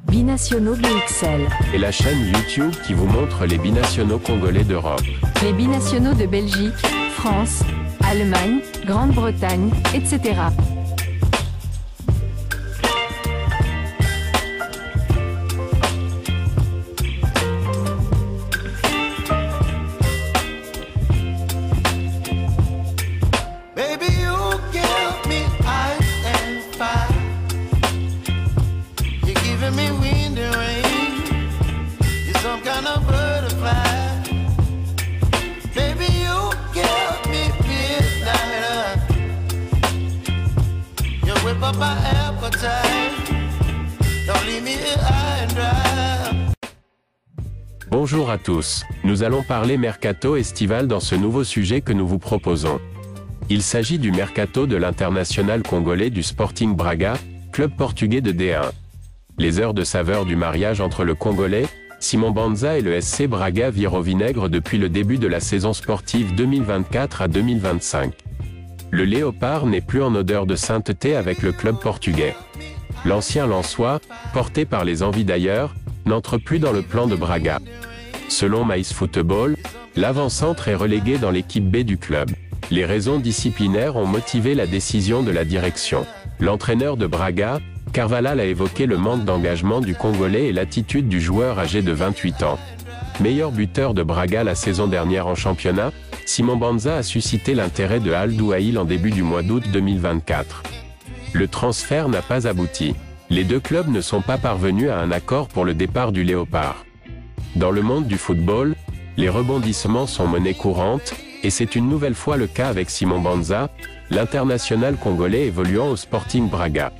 Binationaux BXL. Et la chaîne YouTube qui vous montre les binationaux congolais d'Europe. Les binationaux de Belgique, France, Allemagne, Grande-Bretagne, etc. Bonjour à tous, nous allons parler mercato estival dans ce nouveau sujet que nous vous proposons. Il s'agit du mercato de l'international congolais du Sporting Braga, club portugais de D1. Les heures de saveur du mariage entre le Congolais, Simon Banza et le SC Braga virent au vinaigre depuis le début de la saison sportive 2024 à 2025. Le léopard n'est plus en odeur de sainteté avec le club portugais. L'ancien Lensois, porté par les envies d'ailleurs, n'entre plus dans le plan de Braga. Selon Maïs Football, l'avant-centre est relégué dans l'équipe B du club. Les raisons disciplinaires ont motivé la décision de la direction. L'entraîneur de Braga, Carvalhal, a évoqué le manque d'engagement du Congolais et l'attitude du joueur âgé de 28 ans. Meilleur buteur de Braga la saison dernière en championnat, Simon Banza a suscité l'intérêt de Al Douaïl en début du mois d'août 2024. Le transfert n'a pas abouti. Les deux clubs ne sont pas parvenus à un accord pour le départ du léopard. Dans le monde du football, les rebondissements sont monnaie courante, et c'est une nouvelle fois le cas avec Simon Banza, l'international congolais évoluant au Sporting Braga.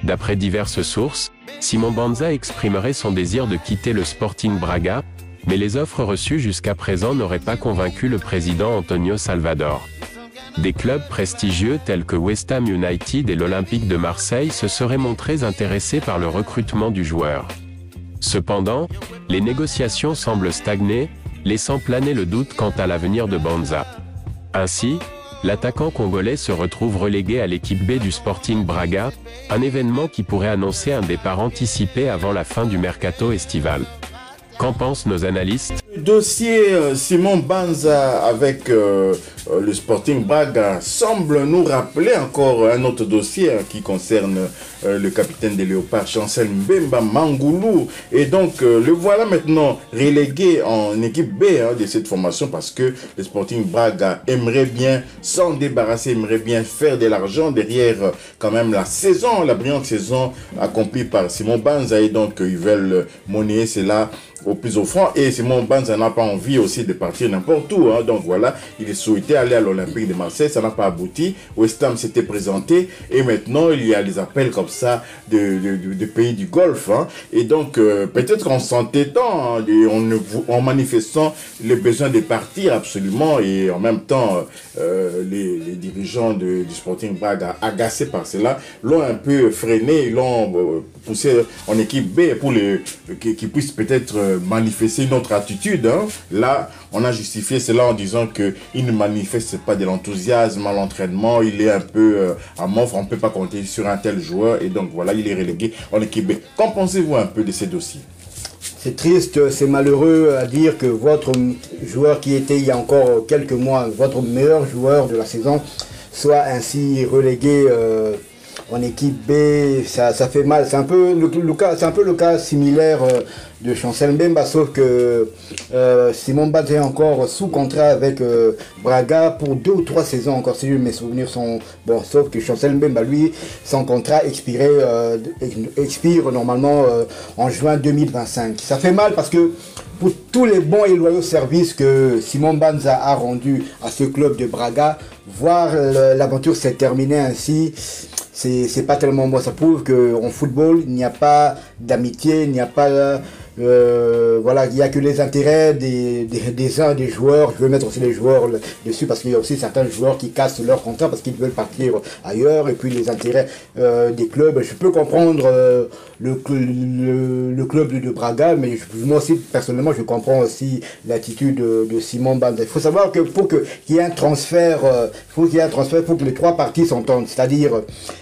D'après diverses sources, Simon Banza exprimerait son désir de quitter le Sporting Braga, mais les offres reçues jusqu'à présent n'auraient pas convaincu le président Antonio Salvador. Des clubs prestigieux tels que West Ham United et l'Olympique de Marseille se seraient montrés intéressés par le recrutement du joueur. Cependant, les négociations semblent stagner, laissant planer le doute quant à l'avenir de Banza. Ainsi, l'attaquant congolais se retrouve relégué à l'équipe B du Sporting Braga, un événement qui pourrait annoncer un départ anticipé avant la fin du mercato estival. Qu'en pensent nos analystes? Le dossier Simon Banza avec le Sporting Braga semble nous rappeler encore un autre dossier qui concerne le capitaine des Léopards, Chancel Mbemba Mangoulou. Et donc le voilà maintenant relégué en équipe B de cette formation parce que le Sporting Braga aimerait bien s'en débarrasser, aimerait bien faire de l'argent derrière quand même la brillante saison accomplie par Simon Banza. Et donc ils veulent monnayer cela au plus offrant, et Simon Banza n'a pas envie aussi de partir n'importe où, donc voilà, il souhaitait aller à l'Olympique de Marseille, ça n'a pas abouti. West Ham s'était présenté et maintenant il y a des appels comme ça de pays du Golfe, et donc peut-être en s'entêtant, en manifestant le besoin de partir absolument, et en même temps les dirigeants du Sporting Braga, agacés par cela, l'ont un peu freiné, ils l'ont poussé en équipe B pour qu'ils puissent peut-être manifester une autre attitude. Là, on a justifié cela en disant qu'il ne manifeste pas de l'enthousiasme à l'entraînement, il est un peu amorphe, on ne peut pas compter sur un tel joueur, et donc voilà, il est relégué en équipe B. Qu'en pensez-vous un peu de ces dossiers? C'est triste, c'est malheureux à dire que votre joueur qui était il y a encore quelques mois, votre meilleur joueur de la saison, soit ainsi relégué en équipe B. Ça fait mal. C'est un peu le cas similaire de Chancel Mbemba, sauf que Simon Banza est encore sous contrat avec Braga pour 2 ou 3 saisons encore, si mes souvenirs sont bons. Sauf que Chancel Mbemba, lui, son contrat expire normalement en juin 2025. Ça fait mal parce que pour tous les bons et loyaux services que Simon Banza a rendus à ce club de Braga, voir l'aventure s'est terminée ainsi, c'est pas tellement bon. Ça prouve qu'en football, il n'y a pas d'amitié, il n'y a pas voilà, il n'y a que les intérêts des uns des joueurs. Je veux mettre aussi les joueurs dessus parce qu'il y a aussi certains joueurs qui cassent leur contrat parce qu'ils veulent partir ailleurs. Et puis les intérêts des clubs. Je peux comprendre le club de Braga, mais moi aussi personnellement je comprends aussi l'attitude de Simon Banza. Il faut savoir que pour qu'il y ait un transfert, faut que les trois parties s'entendent, c'est-à-dire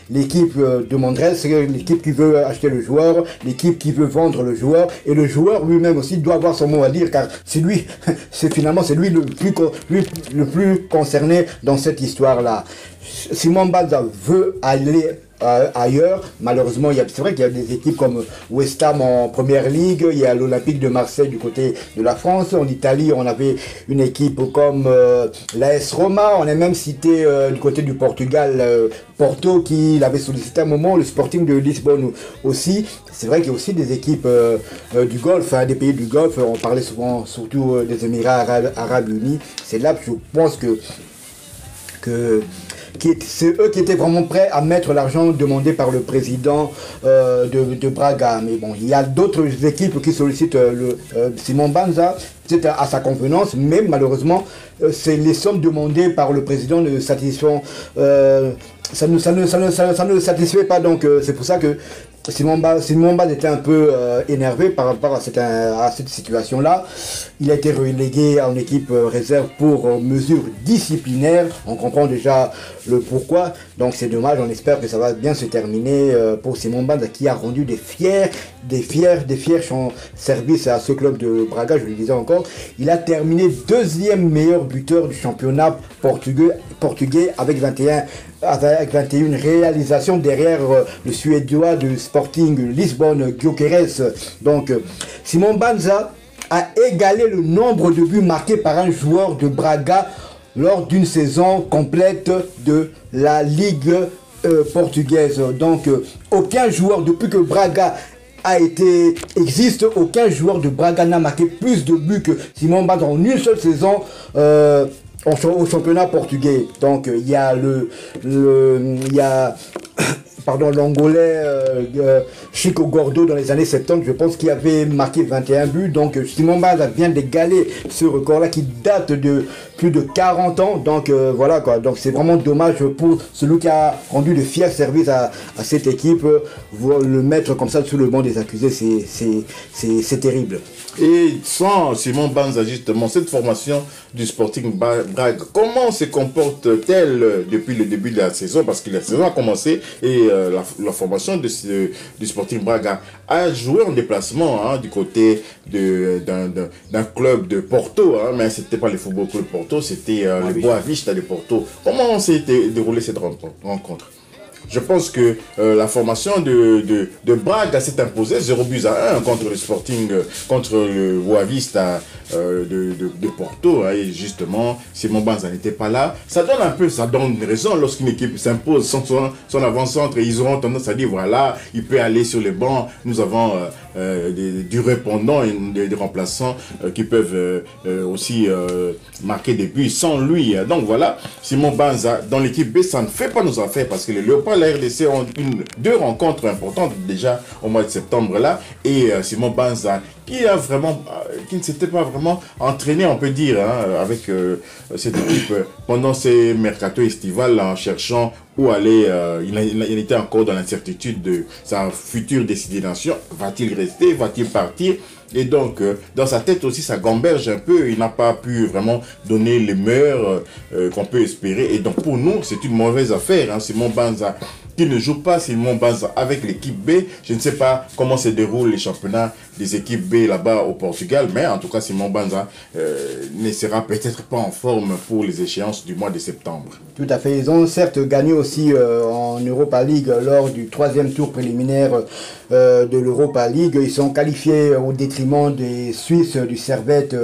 l'équipe de Mondrel, c'est l'équipe qui veut acheter le joueur, l'équipe qui veut vendre le joueur, et le joueur lui-même aussi doit avoir son mot à dire, car c'est lui, c'est lui le plus concerné dans cette histoire-là. Simon Banza veut aller ailleurs. Malheureusement, c'est vrai qu'il y a des équipes comme West Ham en première ligue, il y a l'Olympique de Marseille du côté de la France. En Italie, on avait une équipe comme l'AS Roma. On a même cité du côté du Portugal Porto qui l'avait sollicité à un moment, le Sporting de Lisbonne aussi. C'est vrai qu'il y a aussi des équipes du Golfe, des pays du Golfe. On parlait souvent surtout des Émirats Arabes Unis. C'est là que je pense que c'est eux qui étaient vraiment prêts à mettre l'argent demandé par le président de Braga. Mais bon, il y a d'autres équipes qui sollicitent Simon Banza, c'est à sa convenance, mais malheureusement, c'est les sommes demandées par le président ne satisfont, ça ne satisfait pas. Donc c'est pour ça que Simon Banza était un peu énervé par rapport à cette situation-là. Il a été relégué en équipe réserve pour mesures disciplinaires. On comprend déjà le pourquoi. Donc c'est dommage. On espère que ça va bien se terminer pour Simon Banza qui a rendu des fiers services à ce club de Braga. Je le disais encore. Il a terminé deuxième meilleur buteur du championnat portugais avec 21 réalisations derrière le Suédois du Sporting Lisbonne, Gyökeres. Donc Simon Banza a égalé le nombre de buts marqués par un joueur de Braga lors d'une saison complète de la Ligue portugaise. Donc aucun joueur depuis que Braga existe, aucun joueur de Braga n'a marqué plus de buts que Simon Banza en une seule saison au championnat portugais. Donc il y a l'Angolais Chico Gordo dans les années 70, je pense qu'il avait marqué 21 buts. Donc Simon Banza vient d'égaler ce record-là qui date de plus de 40 ans. Donc voilà quoi. Donc c'est vraiment dommage pour celui qui a rendu de fiers services à cette équipe. Le mettre comme ça sous le banc des accusés, c'est terrible. Et sans Simon Banza, justement, cette formation du Sporting Braga, comment se comporte-t-elle depuis le début de la saison? Parce que la saison a commencé et la formation du Sporting Braga a joué en déplacement du côté d'un club de Porto, mais ce n'était pas le Football Club Porto, c'était le Boavista de Porto. Comment s'est déroulée cette rencontre? Je pense que la formation de Braga s'est imposée 0-1 contre le Sporting, contre le Boavista de Porto. Et justement, Simon Banza n'était pas là. Ça donne raison lorsqu'une équipe s'impose son avant-centre. Et ils auront tendance à dire, voilà, il peut aller sur les bancs. Nous avons du répondant et des remplaçants qui peuvent aussi marquer des buts sans lui. Donc voilà, Simon Banza, dans l'équipe B, ça ne fait pas nos affaires parce que les Léopards, la RDC ont deux rencontres importantes déjà au mois de septembre là, et Simon Banza qui ne s'était pas vraiment entraîné, on peut dire, avec cette équipe pendant ces mercato estivales en cherchant où aller. Il était encore dans l'incertitude de sa future destination. Va-t-il rester? Va-t-il partir? Et donc, dans sa tête aussi, ça gamberge un peu. Il n'a pas pu vraiment donner les meilleurs qu'on peut espérer. Et donc, pour nous, c'est une mauvaise affaire. Simon Banza qui ne joue pas, Simon Banza avec l'équipe B. Je ne sais pas comment se déroulent les championnats des équipes B là-bas au Portugal. Mais en tout cas, Simon Banza ne sera peut-être pas en forme pour les échéances du mois de septembre. Tout à fait. Ils ont certes gagné aussi en Europa League lors du 3e tour préliminaire de l'Europa League. Ils sont qualifiés au détriment des Suisses du Servette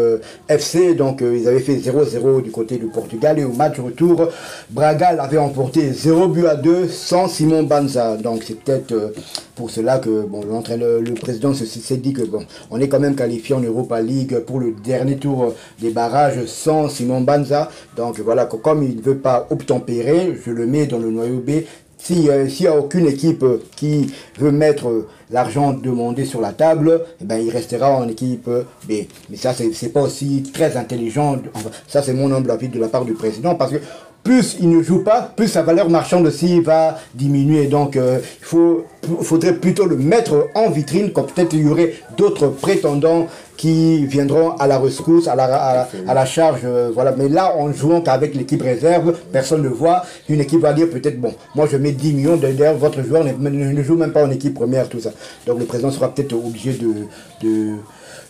FC. Donc ils avaient fait 0-0 du côté du Portugal. Et au match retour, Braga l'avait emporté 0-2 sans Simon Banza. Donc c'est peut-être pour cela que le président s'est dit que on est quand même qualifié en Europa League pour le dernier tour des barrages sans Simon Banza. Donc voilà, comme il ne veut pas obtempérer, je le mets dans le noyau B. s'il n'y a aucune équipe qui veut mettre l'argent demandé sur la table, eh ben, il restera en équipe B. Mais ça, c'est pas aussi très intelligent. Enfin, ça, c'est mon humble avis de la part du président, parce que plus il ne joue pas, plus sa valeur marchande aussi va diminuer. Donc, il faudrait plutôt le mettre en vitrine, comme peut-être il y aurait d'autres prétendants qui viendront à la rescousse, à la charge. Voilà. Mais là, en jouant qu'avec l'équipe réserve, personne ne le voit. Une équipe va dire peut-être, bon, moi je mets 10 millions, d'ailleurs votre joueur ne joue même pas en équipe première, tout ça. Donc le président sera peut-être obligé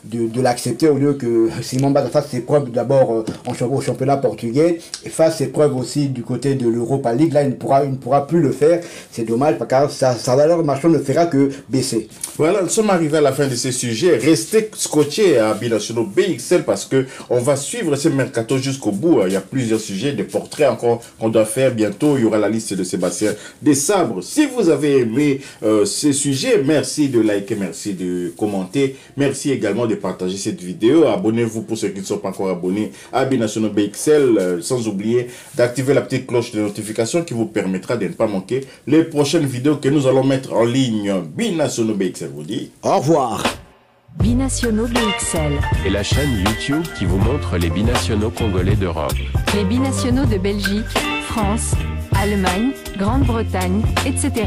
de l'accepter, au lieu que Simon Banza fasse ses preuves d'abord au championnat portugais et fasse ses preuves aussi du côté de l'Europa League. Là, il ne pourra plus le faire. C'est dommage, parce que sa valeur marchande ne fera que baisser. Voilà, nous sommes arrivés à la fin de ces sujets. Restez scotchés à Binationaux BXL, parce que on va suivre ce mercato jusqu'au bout. Il y a plusieurs sujets, des portraits encore qu'on doit faire bientôt. Il y aura la liste de Sébastien Desabre. Si vous avez aimé ce sujet, merci de liker, merci de commenter, merci également de partager cette vidéo. Abonnez-vous pour ceux qui ne sont pas encore abonnés à Binationaux BXL, sans oublier d'activer la petite cloche de notification qui vous permettra de ne pas manquer les prochaines vidéos que nous allons mettre en ligne. Binationaux BXL vous dit au revoir. Binationaux BXL. Et la chaîne YouTube qui vous montre les binationaux congolais d'Europe. Les binationaux de Belgique, France, Allemagne, Grande-Bretagne, etc.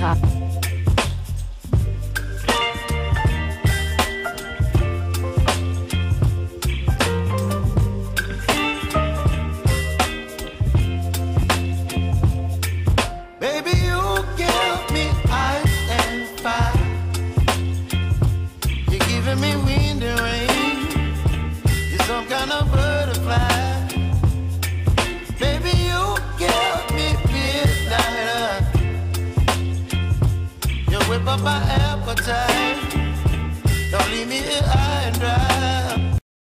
My